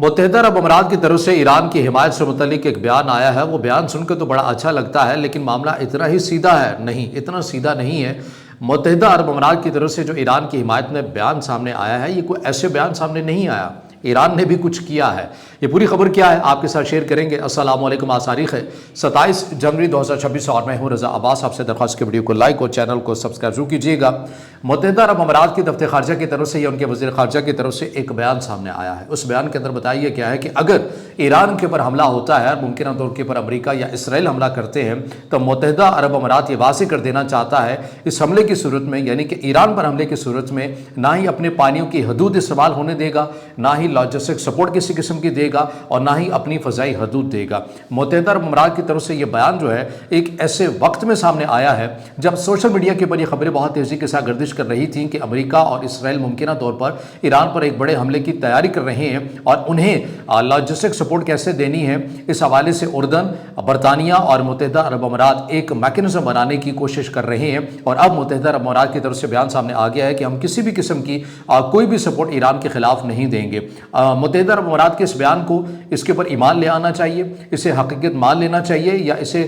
متحدہ عرب امارات کی طرف سے ایران کی حمایت سے متعلق ایک بیان آیا ہے۔ وہ بیان سن کے تو بڑا اچھا لگتا ہے، لیکن معاملہ اتنا ہی سیدھا ہے نہیں، اتنا سیدھا نہیں ہے۔ متحدہ عرب امارات کی طرف سے جو ایران کی حمایت میں بیان سامنے آیا ہے، یہ کوئی ایسے بیان سامنے نہیں آیا، ایران نے بھی کچھ کیا ہے۔ یہ پوری خبر کیا ہے آپ کے ساتھ شیئر کریں گے۔ السلام علیکم، آج تاریخ ہے 27 جنوری 2026 اور میں ہوں رضا عباس۔ آپ سے درخواست کی ویڈیو کو لائک اور چینل کو سبسکرائب ضرور کیجیے گا۔ متحدہ عرب امارات کی دفتر خارجہ کی طرف سے یا ان کے وزیر خارجہ کی طرف سے ایک بیان سامنے آیا ہے۔ اس بیان کے اندر بتائیے کیا ہے کہ اگر ایران کے اوپر حملہ ہوتا ہے اور ممکنہ طور کے پر امریکہ یا اسرائیل حملہ کرتے ہیں تو متحدہ عرب امارات یہ واضح کر دینا چاہتا ہے اس حملے کی صورت میں، یعنی کہ ایران پر حملے کی صورت میں نہ ہی اپنے پانیوں کی حدود استعمال ہونے دے گا، نہ ہی لاجسٹک سپورٹ کسی قسم کی دے گا، اور نہ ہی اپنی فضائی حدود دے گا۔ متحدہ عرب امارات کی طرف سے یہ بیان جو ہے ایک ایسے وقت میں سامنے آیا ہے جب سوشل میڈیا کے اوپر یہ خبریں بہت تیزی کے ساتھ گردش کر رہی تھیں کہ امریکہ اور اسرائیل ممکنہ طور پر ایران پر ایک بڑے حملے کی تیاری کر رہے ہیں اور انہیں لاجسٹک سپورٹ کیسے دینی ہے، اس حوالے سے اردن، برطانیہ اور متحدہ عرب امارات ایک میکینزم بنانے کی کوشش کر رہے ہیں۔ اور اب متحدہ عرب امارات کی طرف سے بیان سامنے آ گیا ہے کہ ہم کسی بھی قسم کی کوئی بھی سپورٹ ایران کے خلاف نہیں دیں گے۔ متحدہ عرب امارات کے اس بیان کو اس کے اوپر ایمان لے آنا چاہیے، اسے حقیقت مان لینا چاہیے، یا اسے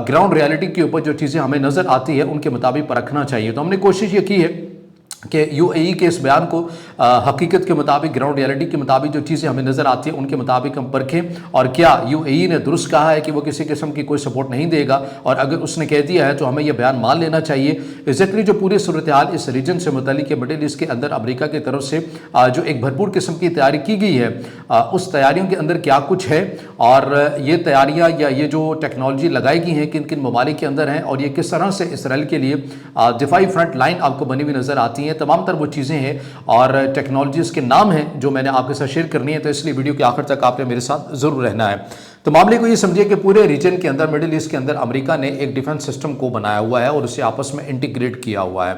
گراؤنڈ ریالٹی کے اوپر جو چیزیں ہمیں نظر آتی ہے ان کے مطابق پرکھنا چاہیے۔ تو ہم نے کوشش یہ کی ہے کہ یو اے ای کے اس بیان کو حقیقت کے مطابق، گراؤنڈ ریالٹی کے مطابق جو چیزیں ہمیں نظر آتی ہیں ان کے مطابق ہم پرکھیں، اور کیا یو اے ای نے درست کہا ہے کہ وہ کسی قسم کی کوئی سپورٹ نہیں دے گا، اور اگر اس نے کہہ دیا ہے تو ہمیں یہ بیان مان لینا چاہیے۔ ایگزیکٹلی جو پوری صورتحال اس ریجن سے متعلق ہے، مڈل ایسٹ کے اندر امریکہ کی طرف سے جو ایک بھرپور قسم کی تیاری کی گئی ہے، اس تیاریوں کے اندر کیا کچھ ہے، اور یہ تیاریاں یا یہ جو ٹیکنالوجی لگائی گئی ہیں کن کن ممالک کے اندر ہیں، اور یہ کس طرح سے اسرائیل کے لیے دفاعی فرنٹ لائن آپ کو بنی ہوئی نظر آتی ہیں، تمام تر وہ چیزیں ہیں اور ٹیکنالوجیز کے نام ہیں جو میں نے آپ کے ساتھ شیئر کرنی ہے۔ تو اس لیے ویڈیو کے آخر تک آپ نے میرے ساتھ ضرور رہنا ہے۔ تو معاملے کو یہ سمجھیے کہ پورے ریجن کے اندر، مڈل ایسٹ کے اندر امریکہ نے ایک ڈیفنس سسٹم کو بنایا ہوا ہے اور اسے آپس میں انٹیگریٹ کیا ہوا ہے۔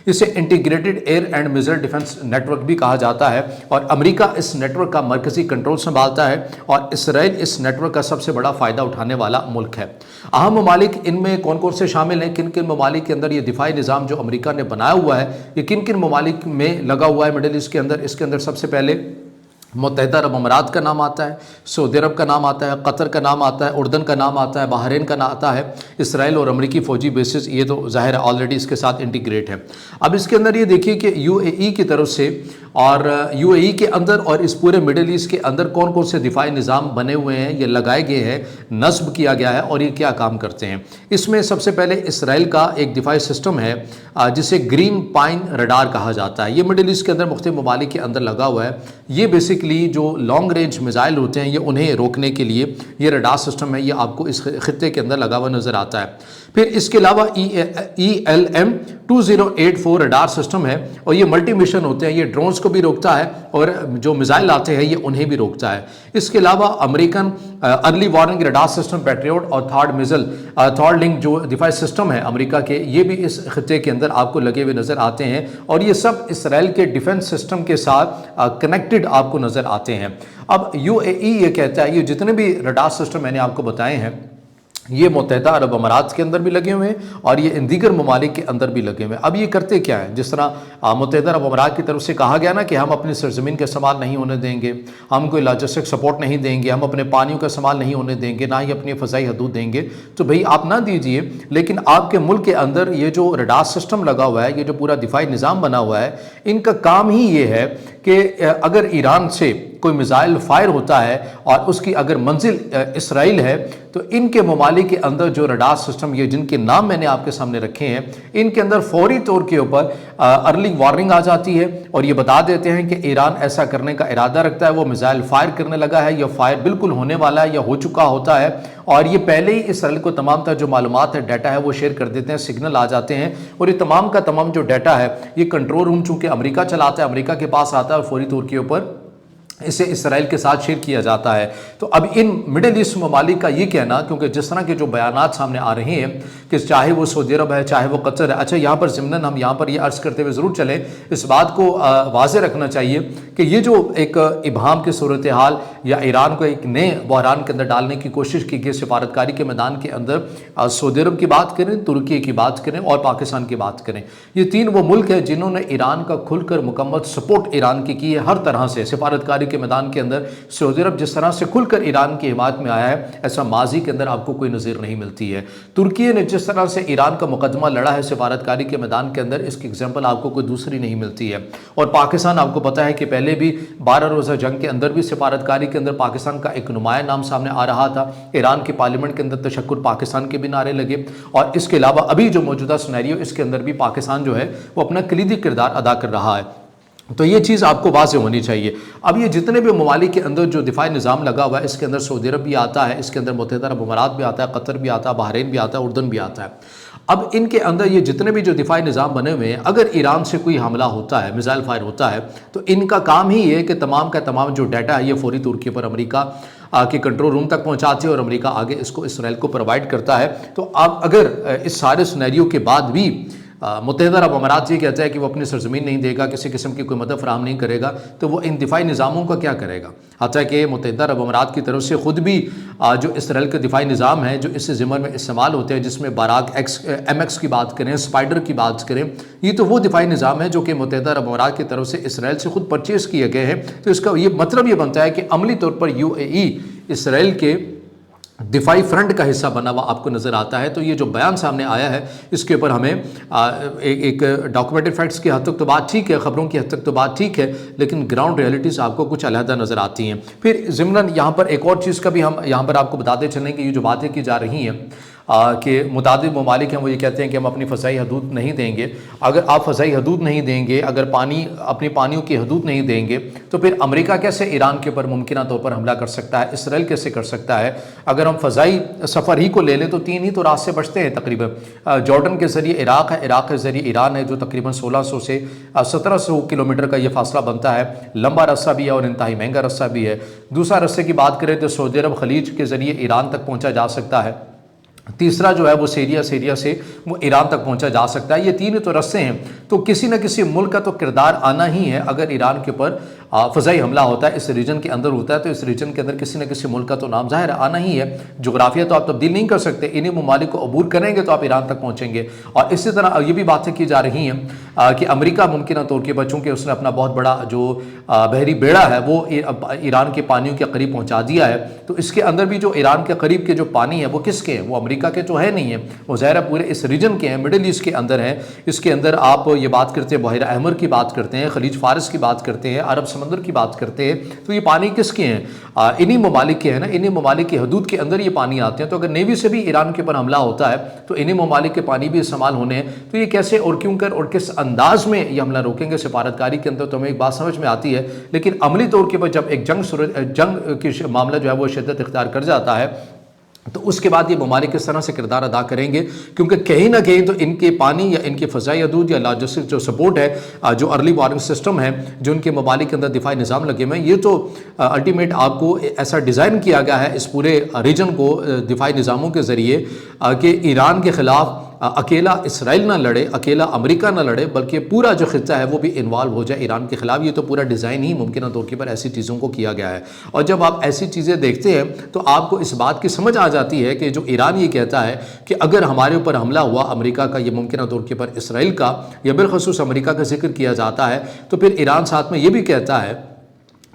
اسے integrated air and missile defence network بھی کہا جاتا ہے، اور امریکہ اس نیٹ ورک کا مرکزی کنٹرول سنبھالتا ہے، اور اسرائیل اس نیٹ ورک کا سب سے بڑا فائدہ اٹھانے والا ملک ہے۔ اہم ممالک ان میں کون کون سے شامل ہیں، کن کن ممالک کے اندر یہ دفاعی نظام جو امریکہ نے بنایا ہوا ہے یہ کن کن ممالک میں لگا ہوا ہے مڈل ایسٹ کے اندر؟ اس کے اندر سب سے پہلے متحدہ عرب امارات کا نام آتا ہے، سعودی عرب کا نام آتا ہے، قطر کا نام آتا ہے، اردن کا نام آتا ہے، بحرین کا نام آتا ہے، اسرائیل اور امریکی فوجی بیسز یہ تو ظاہر ہے آلریڈی اس کے ساتھ انٹیگریٹ ہے۔ اب اس کے اندر یہ دیکھیے کہ یو اے ای کی طرف سے اور یو اے ای کے اندر اور اس پورے مڈل ایسٹ کے اندر کون کون سے دفاعی نظام بنے ہوئے ہیں، یہ لگائے گئے ہیں، نصب کیا گیا ہے، اور یہ کیا کام کرتے ہیں۔ اس میں سب سے پہلے اسرائیل کا ایک دفاعی سسٹم ہے جسے گرین پائن ریڈار کہا جاتا ہے۔ یہ مڈل ایسٹ کے اندر مختلف ممالک کے اندر لگا ہوا ہے۔ یہ بیسکلی جو لانگ رینج میزائل ہوتے ہیں یہ انہیں روکنے کے لیے یہ ریڈار سسٹم ہے، یہ آپ کو اس خطے کے اندر لگا ہوا نظر آتا ہے۔ پھر اس کے علاوہ ELM 2084 ریڈار سسٹم ہے، اور یہ ملٹی مشن ہوتے ہیں، یہ ڈرونز کو بھی روکتا ہے اور جو میزائل آتے ہیں یہ انہیں بھی روکتا ہے۔ اس کے علاوہ American early warning radar system Patriot اور تھارڈ لنک جو دفاعی سسٹم ہے امریکہ کے، یہ بھی اس خطے کے اندر آپ کو لگے ہوئے نظر آتے ہیں، اور یہ سب اسرائیل کے ڈیفنس سسٹم کے ساتھ کنیکٹڈ آپ کو نظر آتے ہیں۔ اب یو اے ای یہ کہتا ہے یہ جتنے بھی ریڈار سسٹم میں نے آپ کو بتائے ہیں یہ متحدہ عرب امارات کے اندر بھی لگے ہوئے ہیں اور یہ ان دیگر ممالک کے اندر بھی لگے ہوئے ہیں۔ اب یہ کرتے کیا ہیں؟ جس طرح متحدہ عرب امارات کی طرف سے کہا گیا نا کہ ہم اپنی سرزمین کا استعمال نہیں ہونے دیں گے، ہم کوئی لاجسٹک سپورٹ نہیں دیں گے، ہم اپنے پانیوں کا استعمال نہیں ہونے دیں گے، نہ ہی اپنی فضائی حدود دیں گے، تو بھئی آپ نہ دیجئے، لیکن آپ کے ملک کے اندر یہ جو ریڈار سسٹم لگا ہوا ہے، یہ جو پورا دفاعی نظام بنا ہوا ہے، ان کا کام ہی یہ ہے کہ اگر ایران سے کوئی میزائل فائر ہوتا ہے اور اس کی اگر منزل اسرائیل ہے تو ان کے ممالک کے اندر جو ریڈار سسٹم یہ جن کے نام میں نے آپ کے سامنے رکھے ہیں ان کے اندر فوری طور کے اوپر ارلی وارننگ آ جاتی ہے اور یہ بتا دیتے ہیں کہ ایران ایسا کرنے کا ارادہ رکھتا ہے، وہ میزائل فائر کرنے لگا ہے یا فائر بالکل ہونے والا ہے یا ہو چکا ہوتا ہے، اور یہ پہلے ہی اسرائیل کو تمام تر جو معلومات ہے، ڈیٹا ہے، وہ شیئر کر دیتے ہیں، سگنل آ جاتے ہیں، اور یہ تمام کا تمام جو ڈیٹا ہے یہ کنٹرول روم چونکہ امریکہ چلاتا ہے، امریکہ کے پاس آتا ہے اور فوری طور کے اوپر اسے اسرائیل کے ساتھ شیئر کیا جاتا ہے۔ تو اب ان مڈل ایسٹ ممالک کا یہ کہنا، کیونکہ جس طرح کے جو بیانات سامنے آ رہے ہیں کہ چاہے وہ سعودی عرب ہے چاہے وہ قطر ہے، اچھا یہاں پر ضمناً ہم یہاں پر یہ عرض کرتے ہوئے ضرور چلیں، اس بات کو واضح رکھنا چاہیے کہ یہ جو ایک ابہام کی صورتحال یا ایران کو ایک نئے بحران کے اندر ڈالنے کی کوشش کی گئی سفارتکاری کے میدان کے اندر، سعودی عرب کی بات کریں، ترکی کی بات کریں اور پاکستان کی بات کریں، یہ تین وہ ملک ہیں جنہوں نے ایران کا کھل کر مکمل سپورٹ ایران کی ہے ہر طرح سے، سفارتکاری کاری کے میدان کے اندر سعودی عرب جس طرح سے کھل کر ایران کی حمایت میں آیا ہے، ایسا ماضی کے اندر آپ کو کوئی نظیر نہیں ملتی ہے۔ ترکی نے جس طرح سے ایران کا مقدمہ لڑا ہے سفارتکاری کے میدان کے اندر، اس کی اگزامپل آپ کو کوئی دوسری نہیں ملتی ہے۔ اور پاکستان آپ کو پتہ ہے کہ پہلے بھی 12 روزہ جنگ کے اندر بھی سفارتکاری کے اندر پاکستان کا ایک نمایاں نام سامنے آ رہا تھا، ایران کی پارلیمنٹ کے اندر تشکر پاکستان کے بھی نعرے لگے، اور اس کے علاوہ ابھی جو موجودہ سینیریو اس کے اندر بھی پاکستان جو ہے وہ اپنا کلیدی کردار ادا کر رہا ہے۔ تو یہ چیز آپ کو واضح ہونی چاہیے۔ اب یہ جتنے بھی ممالک کے اندر جو دفاعی نظام لگا ہوا ہے، اس کے اندر سعودی عرب بھی آتا ہے، اس کے اندر متحدہ عرب امارات بھی آتا ہے، قطر بھی آتا ہے، بحرین بھی آتا ہے، اردن بھی آتا ہے۔ اب ان کے اندر یہ جتنے بھی جو دفاعی نظام بنے ہوئے ہیں، اگر ایران سے کوئی حملہ ہوتا ہے، میزائل فائر ہوتا ہے، تو ان کا کام ہی ہے کہ تمام کا تمام جو ڈیٹا ہے یہ فوری طور کے پر امریکہ کے کنٹرول روم تک پہنچاتے ہیں، اور امریکہ آگے اس کو اسرائیل کو پرووائڈ کرتا ہے۔ تو اب اگر اس سارے سینیریو کے بعد بھی متحدہ عرب امارات یہ کہتا ہے کہ وہ اپنی سرزمین نہیں دے گا، کسی قسم کی کوئی مدد فراہم نہیں کرے گا، تو وہ ان دفاعی نظاموں کا کیا کرے گا؟ حتیٰ کہ متحدہ عرب امارات کی طرف سے خود بھی جو اسرائیل کے دفاعی نظام ہیں جو اس ضمن میں استعمال ہوتے ہیں، جس میں باراک MX کی بات کریں، اسپائڈر کی بات کریں، یہ تو وہ دفاعی نظام ہے جو کہ متحدہ عرب امارات کی طرف سے اسرائیل سے خود پرچیز کیے گئے ہیں۔ تو اس کا یہ مطلب یہ بنتا ہے کہ عملی طور پر UAE اسرائیل کے دفاعی فرنٹ کا حصہ بنا ہوا آپ کو نظر آتا ہے۔ تو یہ جو بیان سامنے آیا ہے اس کے اوپر ہمیں ایک ڈاکومنٹڈ فیکٹس کی حد تک تو بات ٹھیک ہے، خبروں کی حد تک تو بات ٹھیک ہے، لیکن گراؤنڈ ریئلٹیز آپ کو کچھ علیحدہ نظر آتی ہیں۔ پھر ضمناً یہاں پر ایک اور چیز کا بھی ہم یہاں پر آپ کو بتاتے چلیں کہ یہ جو باتیں کی جا رہی ہیں کہ متعدد ممالک ہیں وہ یہ کہتے ہیں کہ ہم اپنی فضائی حدود نہیں دیں گے۔ اگر آپ فضائی حدود نہیں دیں گے، اگر اپنی پانیوں کی حدود نہیں دیں گے، تو پھر امریکہ کیسے ایران کے اوپر ممکنہ طور پر حملہ کر سکتا ہے؟ اسرائیل کیسے کر سکتا ہے؟ اگر ہم فضائی سفر ہی کو لے لیں تو 3 ہی تو راستے بچتے ہیں تقریباً۔ جارڈن کے ذریعے عراق ہے، عراق کے ذریعے ایران ہے، جو تقریباً 1600 سے 1700 کلومیٹر کا یہ فاصلہ بنتا ہے، لمبا رستہ بھی ہے اور انتہائی مہنگا رستہ بھی ہے۔ دوسرا رستے کی بات کریں تو سعودی عرب خلیج کے ذریعے ایران تک پہنچا جا سکتا ہے۔ تیسرا جو ہے وہ سیریا سے وہ ایران تک پہنچا جا سکتا ہے۔ یہ 3 تو رستے ہیں، تو کسی نہ کسی ملک کا تو کردار آنا ہی ہے۔ اگر ایران کے اوپر فضائی حملہ ہوتا ہے، اس ریجن کے اندر ہوتا ہے، تو اس ریجن کے اندر کسی نہ کسی ملک کا تو نام ظاہر آنا ہی ہے۔ جغرافیہ تو آپ تبدیل نہیں کر سکتے، انہیں ممالک کو عبور کریں گے تو آپ ایران تک پہنچیں گے۔ اور اسی طرح یہ بھی باتیں کی جا رہی ہیں کہ امریکہ ممکنہ طور کے پر چونکہ اس نے اپنا بہت بڑا جو بحری بیڑا ہے وہ ایران کے پانیوں کے قریب پہنچا دیا ہے، تو اس کے اندر بھی جو ایران کے قریب کے جو پانی ہے وہ کس کے ہیں؟ وہ امریکہ کے تو ہے نہیں ہے، وہ ظاہر پورے اس ریجن کے ہیں، مڈل ایسٹ کے اندر ہیں۔ اس کے اندر آپ یہ بات کرتے ہیں بحیرہ احمر کی بات کرتے ہیں، خلیج فارس کی بات کرتے ہیں، عرب سمندر کی بات کرتے ہیں، تو یہ پانی کس کے ہیں؟ انہی ممالک کے ہیں نا، انہی ممالک کی حدود کے اندر یہ پانی آتے ہیں۔ تو اگر نیوی سے بھی ایران کے اوپر حملہ ہوتا ہے تو انہی ممالک کے پانی بھی استعمال ہونے ہیں، تو یہ کیسے اور کیوں کر اور کس انداز میں یہ حملہ روکیں گے سفارتکاری کے اندر؟ تو ہمیں ایک بات سمجھ میں آتی ہے، لیکن عملی طور کے پر جب ایک جنگ کی معاملہ جو ہے وہ شدت اختیار کر جاتا ہے تو اس کے بعد یہ ممالک کس طرح سے کردار ادا کریں گے؟ کیونکہ کہیں نہ کہیں تو ان کے پانی یا ان کی فضائی حدود یا لاجسٹک جو سپورٹ ہے، جو ارلی وارننگ سسٹم ہے جو ان کے ممالک کے اندر دفاعی نظام لگے ہوئے ہیں، یہ تو الٹیمیٹ آپ کو ایسا ڈیزائن کیا گیا ہے اس پورے ریجن کو دفاعی نظاموں کے ذریعے کہ ایران کے خلاف اکیلا اسرائیل نہ لڑے، اکیلا امریکہ نہ لڑے، بلکہ پورا جو خطہ ہے وہ بھی انوالو ہو جائے ایران کے خلاف۔ یہ تو پورا ڈیزائن ہی ممکنہ طور پر ایسی چیزوں کو کیا گیا ہے۔ اور جب آپ ایسی چیزیں دیکھتے ہیں تو آپ کو اس بات کی سمجھ آ جاتی ہے کہ جو ایران یہ کہتا ہے کہ اگر ہمارے اوپر حملہ ہوا امریکہ کا، یہ ممکنہ طور پر اسرائیل کا یا بالخصوص امریکہ کا ذکر کیا جاتا ہے، تو پھر ایران ساتھ میں یہ بھی کہتا ہے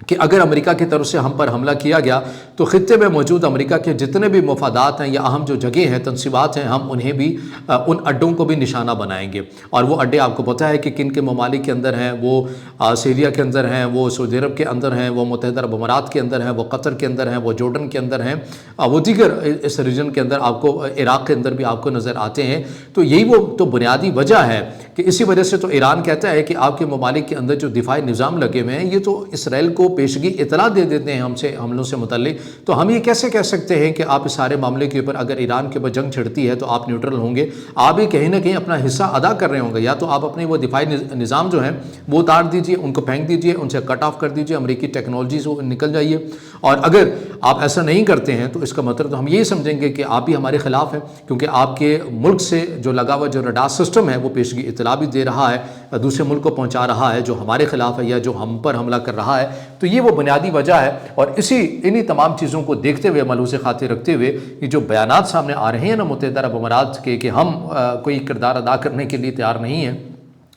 کہ اگر امریکہ کی طرف سے ہم پر حملہ کیا گیا تو خطے میں موجود امریکہ کے جتنے بھی مفادات ہیں یا اہم جو جگہیں ہیں، تنصیبات ہیں، ہم انہیں بھی ان اڈوں کو بھی نشانہ بنائیں گے۔ اور وہ اڈے آپ کو پتہ ہے کہ کن کے ممالک کے اندر ہیں، وہ سیریا کے اندر ہیں، وہ سعودی عرب کے اندر ہیں، وہ متحدہ عرب امارات کے اندر ہیں، وہ قطر کے اندر ہیں، وہ جارڈن کے اندر ہیں، وہ دیگر اس ریجن کے اندر آپ کو عراق کے اندر بھی آپ کو نظر آتے ہیں۔ تو یہی وہ تو بنیادی وجہ ہے کہ اسی وجہ سے تو ایران کہتا ہے کہ آپ کے ممالک کے اندر جو دفاعی نظام لگے ہوئے ہیں یہ تو اسرائیل کو پیشگی اطلاع دے دیتے ہیں حملوں سے متعلق۔ تو ہم یہ کیسے کہہ سکتے ہیں کہ آپ اس سارے معاملے کے اوپر اگر ایران کے اوپر جنگ چھڑتی ہے تو آپ نیوٹرل ہوں گے؟ آپ بھی کہیں نہ کہیں اپنا حصہ ادا کر رہے ہوں گے، یا تو آپ اپنے وہ دفاعی نظام جو ہیں وہ اتار دیجئے، ان کو پھینک دیجئے، ان سے کٹ آف کر دیجئے، امریکی ٹیکنالوجی سے نکل جائیے۔ اور اگر آپ ایسا نہیں کرتے ہیں تو اس کا مطلب تو ہم یہی سمجھیں گے کہ آپ بھی ہمارے خلاف ہیں، کیونکہ آپ کے ملک سے جو لگا ہوا جو رڈار سسٹم ہے وہ پیشگی اطلاع بھی دے رہا ہے، دوسرے ملک کو پہنچا رہا ہے جو ہمارے خلاف ہے یا جو ہم پر حملہ کر رہا ہے۔ تو یہ وہ بنیادی وجہ ہے، اور انہی تمام چیزوں کو دیکھتے ہوئے، ملحوظ خاطر رکھتے ہوئے یہ جو بیانات سامنے آ رہے ہیں نا متحدہ عرب امارات کے کہ ہم کوئی کردار ادا کرنے کے لیے تیار نہیں ہیں،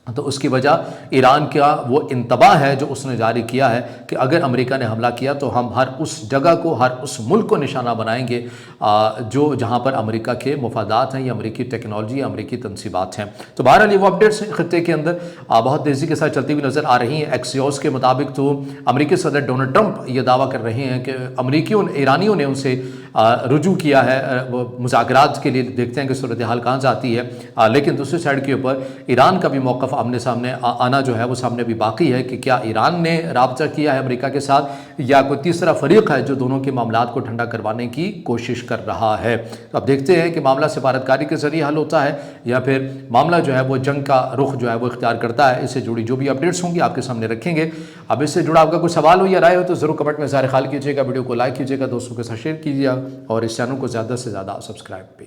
تو اس کی وجہ ایران کا وہ انتباہ ہے جو اس نے جاری کیا ہے کہ اگر امریکہ نے حملہ کیا تو ہم ہر اس جگہ کو، ہر اس ملک کو نشانہ بنائیں گے جو جہاں پر امریکہ کے مفادات ہیں یا امریکی ٹیکنالوجی یا امریکی تنصیبات ہیں۔ تو بہرحال یہ وہ اپڈیٹس خطے کے اندر بہت تیزی کے ساتھ چلتی ہوئی نظر آ رہی ہیں۔ ایکسیوس کے مطابق تو امریکی صدر ڈونلڈ ٹرمپ یہ دعویٰ کر رہے ہیں کہ ایرانیوں نے ان سے رجوع کیا ہے مذاکرات کے لیے، دیکھتے ہیں کہ صورتحال کہاں جاتی ہے۔ لیکن دوسری سائڈ کے اوپر ایران کا بھی موقف آمنے سامنے آنا جو ہے وہ سامنے بھی باقی ہے کہ کیا ایران نے رابطہ کیا ہے امریکہ کے ساتھ یا کوئی تیسرا فریق ہے جو دونوں کے معاملات کو ٹھنڈا کروانے کی کوشش کر رہا ہے۔ تو اب دیکھتے ہیں کہ معاملہ سفارتکاری کے ذریعے حل ہوتا ہے یا پھر معاملہ جو ہے وہ جنگ کا رخ جو ہے وہ اختیار کرتا ہے۔ اس سے جڑی جو بھی اپڈیٹس ہوں گی آپ کے سامنے رکھیں گے۔ اب اس سے جڑا آپ کا کوئی سوال ہو یا رائے ہو تو ضرور کمنٹ میں اظہار خیال کیجیے گا، ویڈیو کو لائک کیجیے گا، دوستوں کے ساتھ شیئر کیجیے اور اس چینل کو زیادہ سے زیادہ سبسکرائب بھی